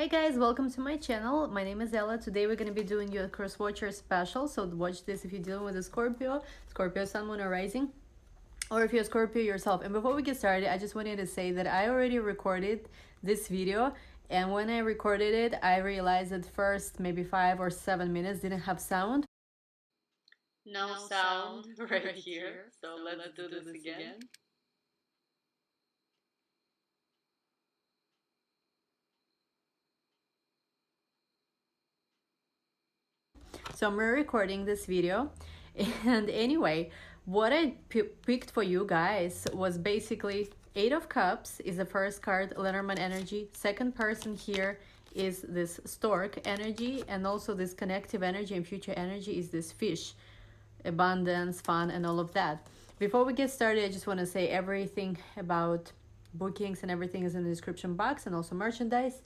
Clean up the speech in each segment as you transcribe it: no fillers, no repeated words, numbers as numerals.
Hi guys, welcome to my channel. My name is Ella. Today we're going to be doing your Crosswatchers special, so watch this if you're dealing with a Scorpio, Sun, Moon, or Rising, or if you're a Scorpio yourself. And before we get started, I just wanted to say that I already recorded this video, and when I recorded it, I realized that first maybe 5 or 7 minutes didn't have sound. No sound right here, so let's do this again. So I'm re-recording this video. And anyway, what I picked for you guys was basically Eight of Cups is the first card, Lenormand energy. Second person here is this Stork energy, and also this connective energy and future energy is this Fish, abundance, fun, and all of that. Before we get started, I just want to say everything about bookings and everything is in the description box, and also merchandise.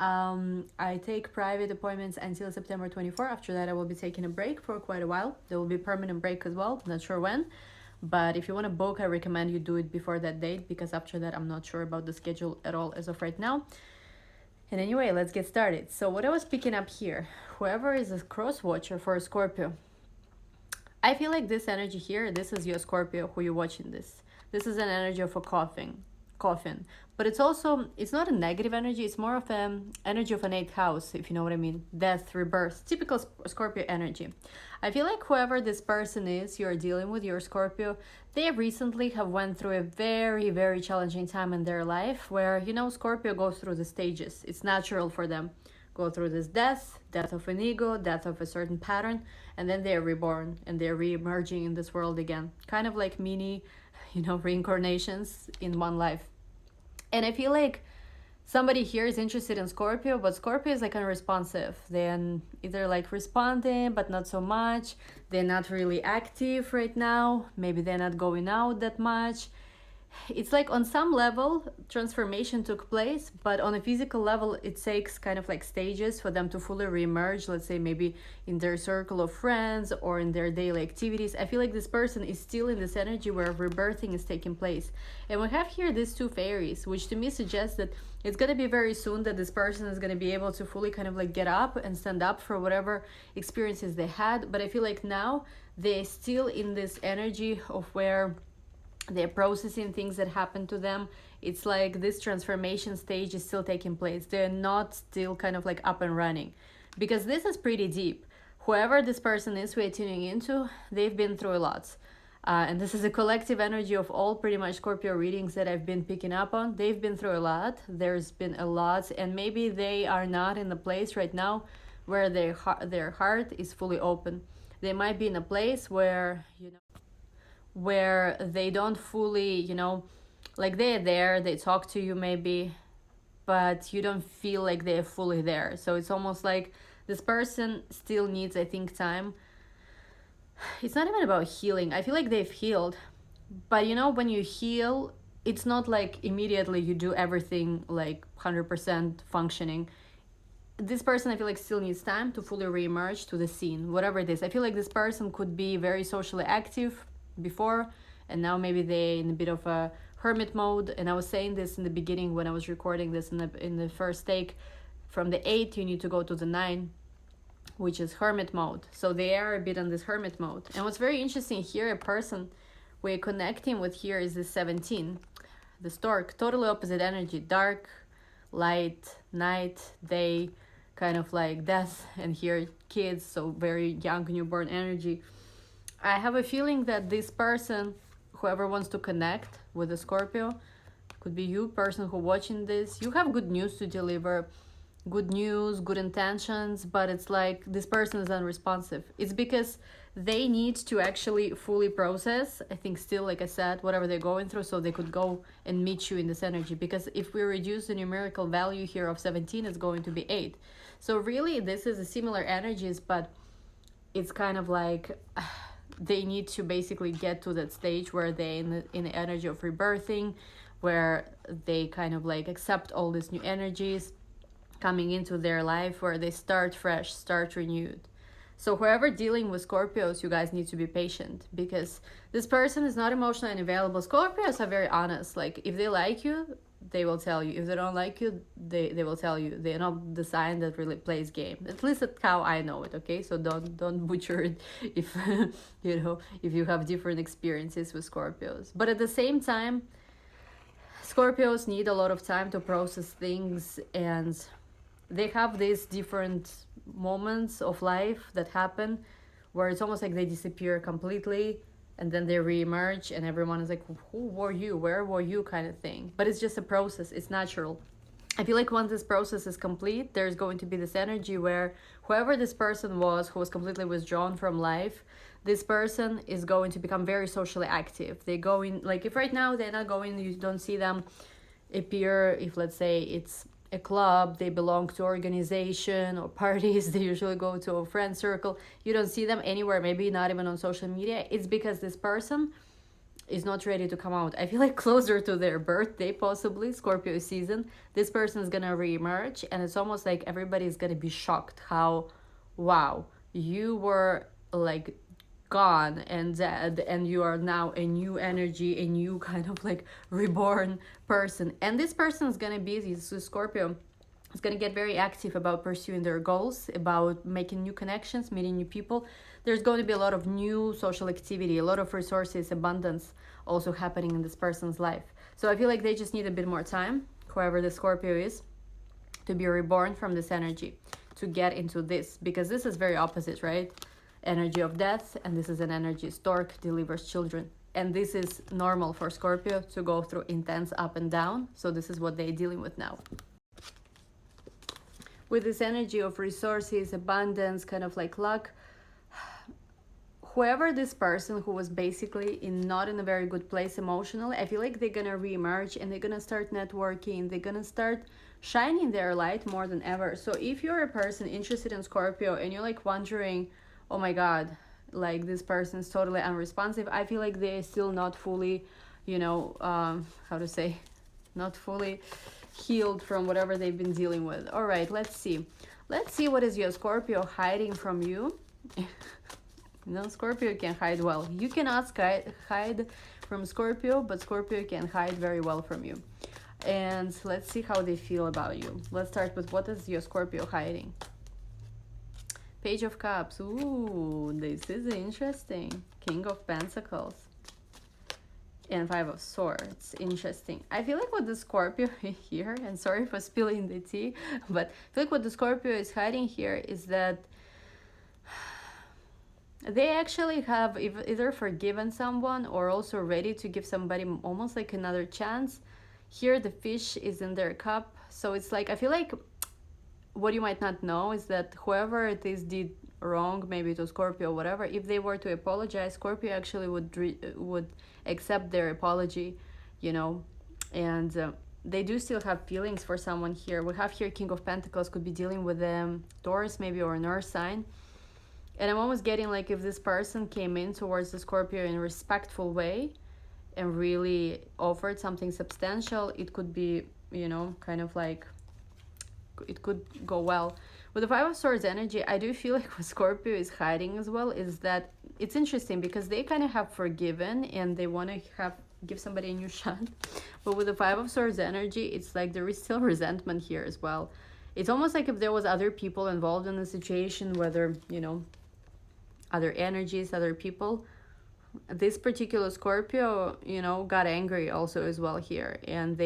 I take private appointments until September 24. After that, I will be taking a break for quite a while. There will be a permanent break as well, not sure when. But if you want to book, I recommend you do it before that date, because after that, I'm not sure about the schedule at all as of right now. And anyway, let's get started. So what I was picking up here, whoever is a cross watcher for a Scorpio, I feel like this energy here, this is your Scorpio who you're watching this. This is an energy of a coffin. But it's also, it's not a negative energy, it's more of an energy of an 8th house, if you know what I mean. Death, rebirth, typical Scorpio energy. I feel like whoever this person is you're dealing with, your Scorpio, they recently have went through a very, very challenging time in their life where, you know, Scorpio goes through the stages. It's natural for them. Go through this death of an ego, death of a certain pattern, and then they're reborn and they're re-emerging in this world again. Kind of like mini, you know, reincarnations in one life. And I feel like somebody here is interested in Scorpio, but Scorpio is like unresponsive. They're either like responding, but not so much. They're not really active right now. Maybe they're not going out that much. It's like on some level transformation took place, but on a physical level it takes kind of like stages for them to fully reemerge. Let's say maybe in their circle of friends or in their daily activities. I feel like this person is still in this energy where rebirthing is taking place. And we have here these two fairies, which to me suggests that it's going to be very soon that this person is going to be able to fully kind of like get up and stand up for whatever experiences they had. But I feel like now they're still in this energy of where they're processing things that happened to them. It's like this transformation stage is still taking place. They're not still kind of like up and running, because this is pretty deep. Whoever this person is we're tuning into, they've been through a lot. And this is a collective energy of all pretty much Scorpio readings that I've been picking up on. They've been through a lot. There's been a lot, and maybe they are not in the place right now where their heart is fully open. They might be in a place where, you know, where they don't fully, you know, like they're there, they talk to you maybe, but you don't feel like they're fully there. So it's almost like this person still needs, I think, time. It's not even about healing. I feel like they've healed, but you know, when you heal, it's not like immediately you do everything like 100% functioning. This person, I feel like, still needs time to fully reemerge to the scene, whatever it is. I feel like this person could be very socially active before, and now maybe they're in a bit of a hermit mode. And I was saying this in the beginning when I was recording this in the first take. From the 8 you need to go to the 9, which is hermit mode. So they are a bit on this hermit mode. And what's very interesting here, a person we're connecting with here is the 17, the stork. Totally opposite energy, dark, light, night, day, kind of like death, and here kids, so very young newborn energy. I have a feeling that this person, whoever wants to connect with a Scorpio, could be you, person who watching this. You have good news to deliver, good news, good intentions, but it's like this person is unresponsive. It's because they need to actually fully process, I think, still, like I said, whatever they're going through, so they could go and meet you in this energy. Because if we reduce the numerical value here of 17, it's going to be 8. So really this is a similar energies, but it's kind of like they need to basically get to that stage where they in the energy of rebirthing, where they kind of like accept all these new energies coming into their life, where they start fresh, start renewed. So whoever dealing with Scorpios, you guys need to be patient, because this person is not emotionally unavailable. Scorpios are very honest. Like if they like you, they will tell you. If they don't like you, they will tell you. They're not the sign that really plays game. At least that's how I know it, okay? So don't butcher it if if you have different experiences with Scorpios. But at the same time, Scorpios need a lot of time to process things, and they have these different moments of life that happen where it's almost like they disappear completely, and then they reemerge, and everyone is like, who were you, where were you, kind of thing. But it's just a process, it's natural. I feel like once this process is complete, there's going to be this energy where whoever this person was who was completely withdrawn from life, this person is going to become very socially active. They go in, like if right now they're not going, you don't see them appear. If let's say it's a club, they belong to organization or parties, they usually go to a friend circle, you don't see them anywhere, maybe not even on social media. It's because this person is not ready to come out. I feel like closer to their birthday, possibly Scorpio season, this person is gonna reemerge, and it's almost like everybody's gonna be shocked how, wow, you were like gone and dead, and you are now a new energy, a new kind of like reborn person. And this person is gonna be, this Scorpio is gonna get very active about pursuing their goals, about making new connections, meeting new people. There's going to be a lot of new social activity, a lot of resources, abundance also happening in this person's life. So I feel like they just need a bit more time, whoever the Scorpio is, to be reborn from this energy, to get into this, because this is very opposite, right? Energy of death, and this is an energy stork, delivers children. And this is normal for Scorpio to go through intense up and down. So this is what they're dealing with now. With this energy of resources, abundance, kind of like luck, whoever this person who was basically not in a very good place emotionally, I feel like they're gonna reemerge, and they're gonna start networking, they're gonna start shining their light more than ever. So if you're a person interested in Scorpio and you're like wondering, oh my god, like this person is totally unresponsive, I feel like they're still not fully, how to say, not fully healed from whatever they've been dealing with. All right, let's see what is your Scorpio hiding from you. No, Scorpio can hide well. You cannot hide from Scorpio, but Scorpio can hide very well from you. And let's see how they feel about you. Let's start with what is your Scorpio hiding. Page of Cups. Ooh, this is interesting. King of Pentacles. And Five of Swords. Interesting. I feel like what the Scorpio here, and sorry for spilling the tea, but I feel like what the Scorpio is hiding here is that they actually have either forgiven someone or also ready to give somebody almost like another chance. Here the fish is in their cup. So it's like, I feel like what you might not know is that whoever it is did wrong, maybe to Scorpio or whatever, if they were to apologize, Scorpio actually would accept their apology, and they do still have feelings for someone here. We have here King of Pentacles, could be dealing with them, Taurus maybe, or an earth sign. And I'm almost getting like if this person came in towards the Scorpio in a respectful way and really offered something substantial, it could be, kind of like, it could go well. With the Five of Swords energy, I do feel like what Scorpio is hiding as well is that it's interesting because they kind of have forgiven and they want to give somebody a new shot. But with the Five of Swords energy, it's like there is still resentment here as well. It's almost like if there was other people involved in the situation, whether, other energies, other people, this particular Scorpio, got angry also as well here. And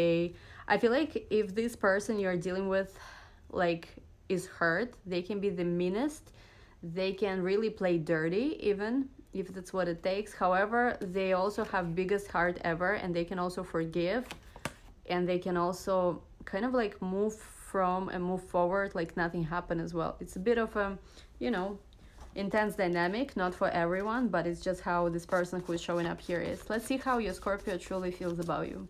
I feel like if this person you're dealing with, like, is hurt, they can be the meanest, they can really play dirty, even if that's what it takes. However, they also have biggest heart ever, and they can also forgive, and they can also kind of like move forward like nothing happened as well. It's a bit of a, intense dynamic, not for everyone, but it's just how this person who is showing up here is. Let's see how your Scorpio truly feels about you.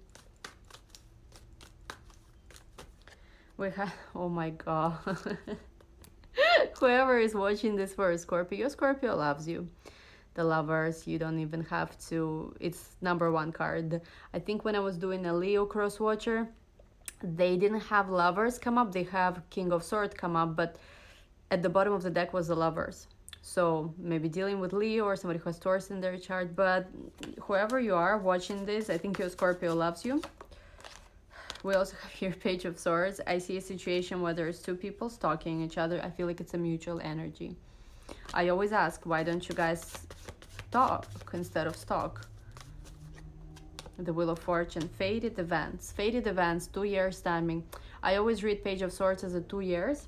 We have, oh my god. Whoever is watching this for a Scorpio, your Scorpio loves you. The Lovers, you don't even have to, it's #1 card. I think when I was doing a Leo Crosswatcher, they didn't have Lovers come up, they have King of Swords come up, but at the bottom of the deck was the Lovers. So maybe dealing with Leo or somebody who has Taurus in their chart, but whoever you are watching this, I think your Scorpio loves you. We also have here Page of Swords. I see a situation where there's two people stalking each other. I feel like it's a mutual energy. I always ask, why don't you guys talk instead of stalk? The Wheel of Fortune, Faded Events. Faded Events, 2 years timing. I always read Page of Swords as a 2 years.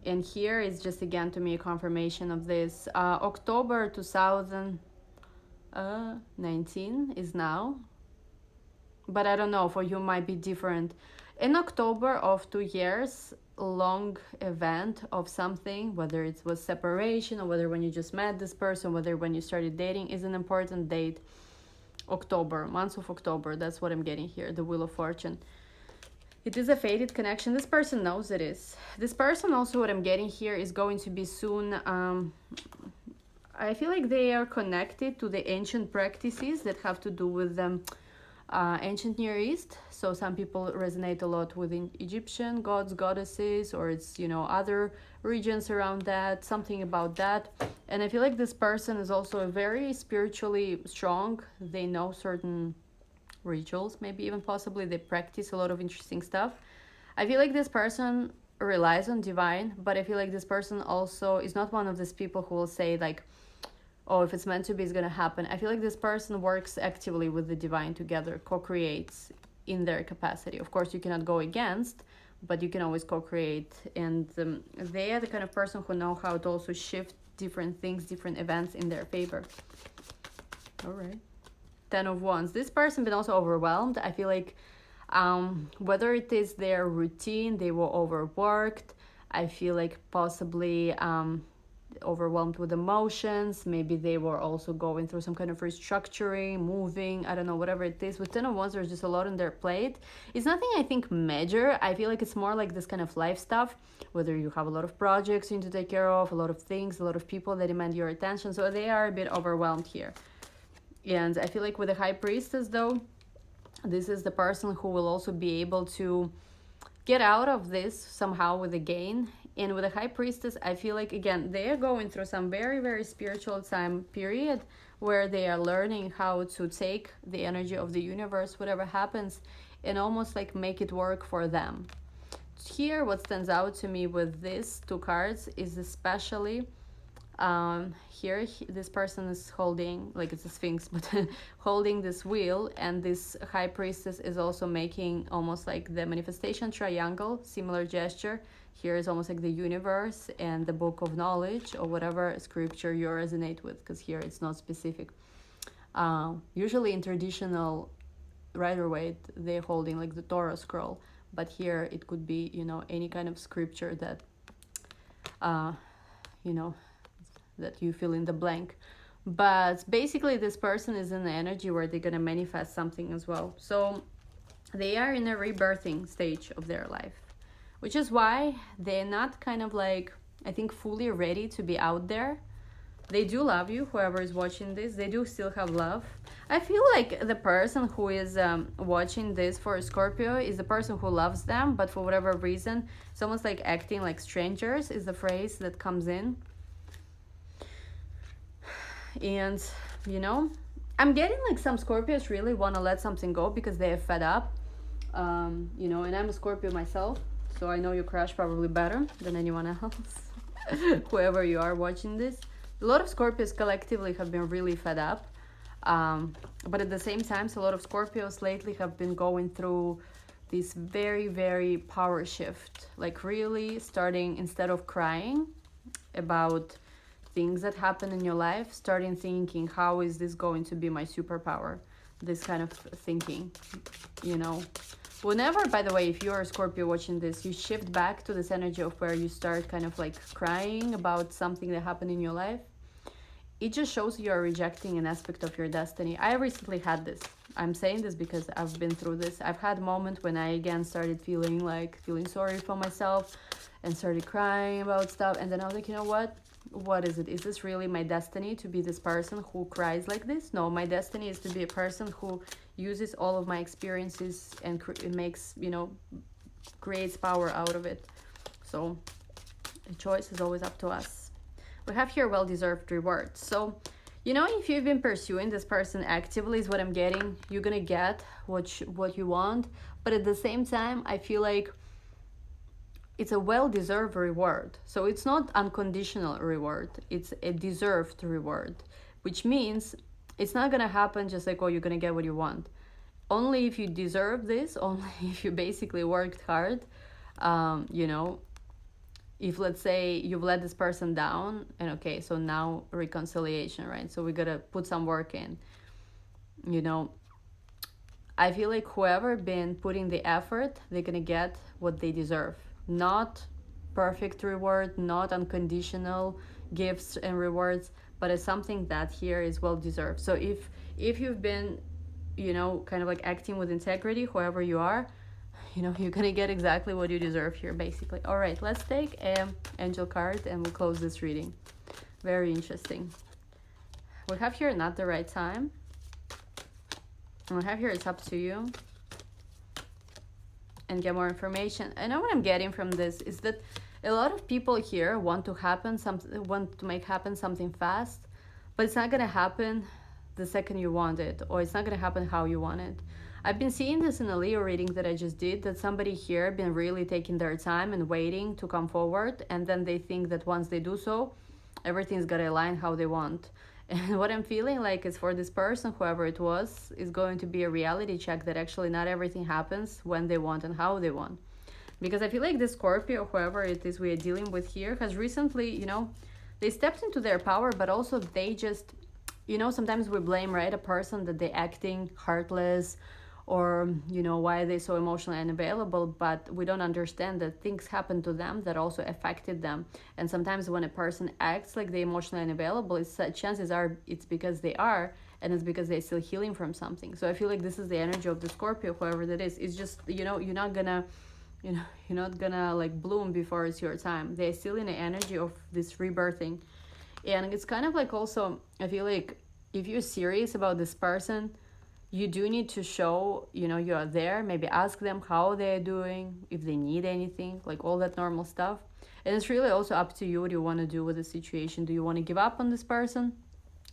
And here is just again to me a confirmation of this. October 2019 is now. But I don't know, for you might be different. In October of 2 years, long event of something, whether it was separation or whether when you just met this person, whether when you started dating, is an important date. October, months of October, that's what I'm getting here, the Wheel of Fortune. It is a faded connection. This person knows it is. This person also, what I'm getting here, is going to be soon, I feel like they are connected to the ancient practices that have to do with them. Ancient Near East, so some people resonate a lot with Egyptian gods, goddesses, or it's, you know, other regions around that, something about that. And I feel like this person is also very spiritually strong. They know certain rituals, maybe even possibly they practice a lot of interesting stuff. I feel like this person relies on divine, but I feel like this person also is not one of these people who will say like, oh, if it's meant to be, it's going to happen. I feel like this person works actively with the divine together, co-creates in their capacity. Of course, you cannot go against, but you can always co-create. And they are the kind of person who know how to also shift different things, different events in their favor. All right. 10 of Wands. This person been also overwhelmed. I feel like whether it is their routine, they were overworked. I feel like possibly overwhelmed with emotions. Maybe they were also going through some kind of restructuring, moving, I don't know, whatever it is. With 10 of Wands, there's just a lot on their plate. It's nothing I think major. I feel like it's more like this kind of life stuff, whether you have a lot of projects you need to take care of, a lot of things, a lot of people that demand your attention. So they are a bit overwhelmed here. And I feel like with the High Priestess though, this is the person who will also be able to get out of this somehow with a gain. And with the High Priestess, I feel like, again, they are going through some very, very spiritual time period where they are learning how to take the energy of the universe, whatever happens, and almost like make it work for them. Here, what stands out to me with these two cards is especially here, this person is holding, like it's a sphinx, but holding this wheel, and this High Priestess is also making almost like the manifestation triangle, similar gesture. Here is almost like the universe and the book of knowledge or whatever scripture you resonate with, because here it's not specific. Usually in traditional Rider-Waite, they're holding like the Torah scroll, but here it could be, you know, any kind of scripture that, you know, that you fill in the blank. But basically this person is in the energy where they're going to manifest something as well. So they are in a rebirthing stage of their life, which is why they're not kind of like, I think, fully ready to be out there. They do love you, whoever is watching this. They do still have love. I feel like the person who is watching this for Scorpio is the person who loves them, but for whatever reason, it's almost like acting like strangers is the phrase that comes in. And, you know, I'm getting like some Scorpios really want to let something go because they are fed up. You know, and I'm a Scorpio myself, so I know your crush probably better than anyone else. Whoever you are watching this. A lot of Scorpios collectively have been really fed up. But at the same time, so a lot of Scorpios lately have been going through this very, very power shift. Like really starting, instead of crying about things that happen in your life, starting thinking, how is this going to be my superpower? This kind of thinking, you know. Whenever, by the way, if you're a Scorpio watching this, you shift back to this energy of where you start kind of like crying about something that happened in your life, it just shows you are rejecting an aspect of your destiny. I recently had this. I'm saying this because I've been through this. I've had a moment when I again started feeling sorry for myself and started crying about stuff. And then I was like, you know what? What is it? Is this really my destiny to be this person who cries like this? No, my destiny is to be a person who uses all of my experiences and makes, you know, creates power out of it. So the choice is always up to us. We have here well-deserved rewards. So You know, if you've been pursuing this person actively, is what I'm getting. You're gonna get what you want, but at the same time, I feel like it's a well-deserved reward. So it's not unconditional reward. It's a deserved reward, which means it's not gonna happen just like, oh, you're gonna get what you want. Only if you deserve this. Only if you basically worked hard. You know, if let's say you've let this person down, and okay, so now reconciliation, right? So we gotta put some work in. You know, I feel like whoever been putting the effort, they're gonna get what they deserve. Not perfect reward, not unconditional gifts and rewards, but it's something that here is well deserved. So if you've been, you know, kind of like acting with integrity, whoever you are, you know, you're gonna get exactly what you deserve here, basically. All right, let's take an angel card and we'll close this reading. Very interesting. We have here not the right time. And we have here it's up to you. And get more information. I know what I'm getting from this is that a lot of people here want to make happen something fast, but it's not gonna happen the second you want it, or it's not gonna happen how you want it. I've been seeing this in a Leo reading that I just did, that somebody here been really taking their time and waiting to come forward, and then they think that once they do so, everything's gonna align how they want. And what I'm feeling like is for this person, whoever it was, is going to be a reality check that actually not everything happens when they want and how they want. Because I feel like this Scorpio, whoever it is we are dealing with here, has recently, you know, they stepped into their power, but also they just, you know, sometimes we blame, right, a person that they're acting heartless, or, you know, why are they so emotionally unavailable, but we don't understand that things happen to them that also affected them. And sometimes when a person acts like they're emotionally unavailable, chances are it's because they are, and it's because they're still healing from something. So I feel like this is the energy of the Scorpio, whoever that is. It's just, you know, you're not gonna like bloom before it's your time. They're still in the energy of this rebirthing. And it's kind of like also, I feel like if you're serious about this person, you do need to show, you know, you are there. Maybe ask them how they're doing, if they need anything, like all that normal stuff. And it's really also up to you what you want to do with the situation. Do you want to give up on this person?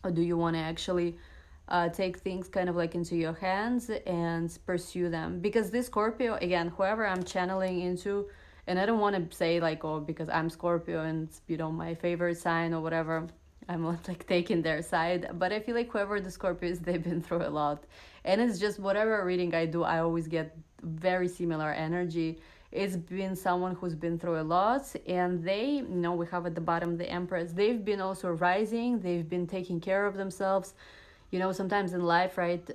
Or do you want to actually take things kind of like into your hands and pursue them? Because this Scorpio, again, whoever I'm channeling into, and I don't want to say like, oh, because I'm Scorpio and it's, you know, my favorite sign or whatever, I'm not like taking their side, but I feel like whoever the Scorpio is, they've been through a lot. And it's just whatever reading I do, I always get very similar energy. It's been someone who's been through a lot, and they, you know, we have at the bottom the Empress. They've been also rising, they've been taking care of themselves. You know, sometimes in life, right,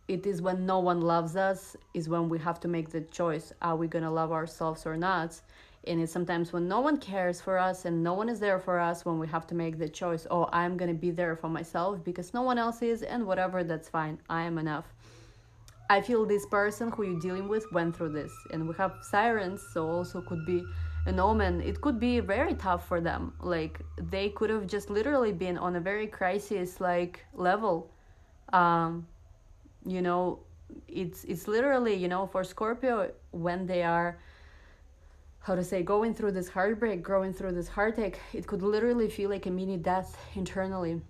it is when no one loves us, is when we have to make the choice. Are we going to love ourselves or not? And it's sometimes when no one cares for us and no one is there for us, when we have to make the choice, oh, I'm going to be there for myself because no one else is, and whatever, that's fine. I am enough. I feel this person who you're dealing with went through this. And we have sirens, so also could be an omen. It could be very tough for them. Like, they could have just literally been on a very crisis-like level. You know, it's literally, you know, for Scorpio, when they are, how to say, going through this heartbreak, going through this heartache, it could literally feel like a mini death internally.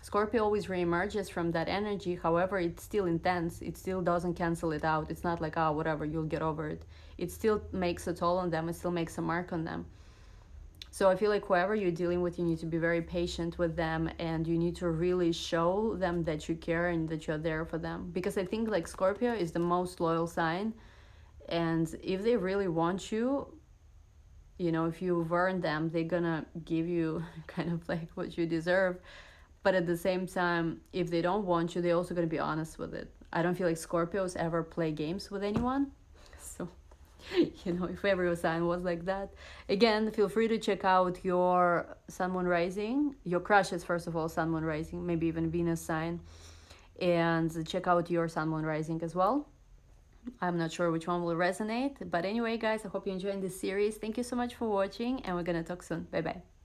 Scorpio always reemerges from that energy. However, it's still intense. It still doesn't cancel it out. It's not like, oh, whatever, you'll get over it. It still makes a toll on them. It still makes a mark on them. So I feel like whoever you're dealing with, you need to be very patient with them, and you need to really show them that you care and that you're there for them. Because I think like Scorpio is the most loyal sign. And if they really want you, you know, if you've earned them, they're gonna give you kind of like what you deserve. But at the same time, if they don't want you, they're also gonna be honest with it. I don't feel like Scorpios ever play games with anyone. So, you know, if every sign was like that. Again, feel free to check out your Sun, Moon, Rising. Your crushes, first of all, Sun, Moon, Rising, maybe even Venus sign. And check out your Sun, Moon, Rising as well. I'm not sure which one will resonate. But anyway, guys, I hope you're enjoying this series. Thank you so much for watching, and we're gonna talk soon. Bye-bye.